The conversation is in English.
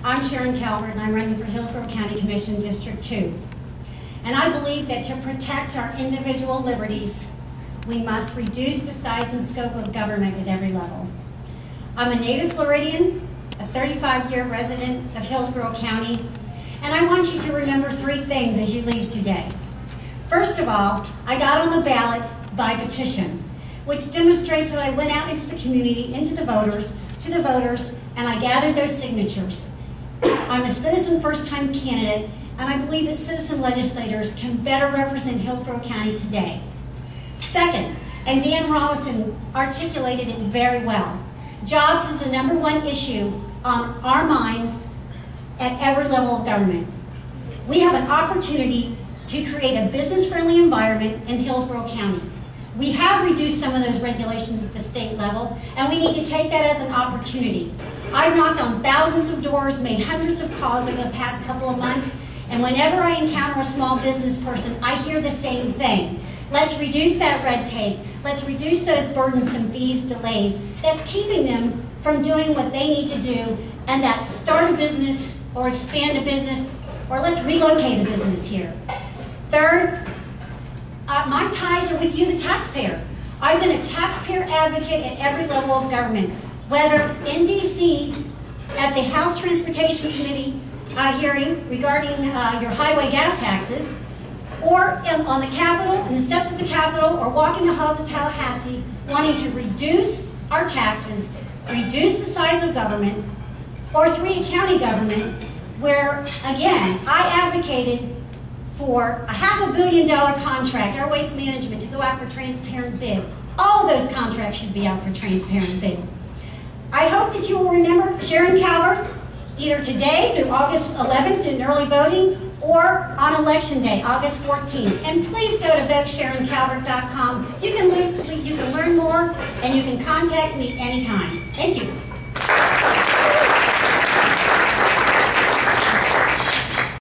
I'm Sharon Calvert, and I'm running for Hillsborough County Commission District 2. And I believe that to protect our individual liberties, we must reduce the size and scope of government at every level. I'm a native Floridian, a 35-year resident of Hillsborough County, and I want you to remember 3 things as you leave today. First of all, I got on the ballot by petition, which demonstrates that I went out into the community, to the voters, and I gathered those signatures. I'm a citizen first-time candidate, and I believe that citizen legislators can better represent Hillsborough County today. Second, and Dan Rollison articulated it very well, jobs is the #1 issue on our minds at every level of government. We have an opportunity to create a business-friendly environment in Hillsborough County. We have reduced some of those regulations at the state level, and we need to take that as an opportunity. I've knocked on thousands of doors, made hundreds of calls over the past couple of months, and whenever I encounter a small business person, I hear the same thing. Let's reduce that red tape. Let's reduce those burdensome fees, delays. That's keeping them from doing what they need to do, and that's start a business or expand a business, or let's relocate a business here. Third, my ties are with you, the taxpayer. I've been a taxpayer advocate at every level of government, whether in DC at the House Transportation Committee hearing regarding your highway gas taxes, or on the Capitol, in the steps of the Capitol, or walking the halls of Tallahassee, wanting to reduce our taxes, reduce the size of government, or 3 county government, where, again, I advocated for a $500 million contract, our waste management, to go out for transparent bid. All of those contracts should be out for transparent bid. I hope that you will remember Sharon Calvert, either today through August 11th in early voting, or on Election Day, August 14th. And please go to votesharoncalvert.com. You can learn more, and you can contact me anytime. Thank you.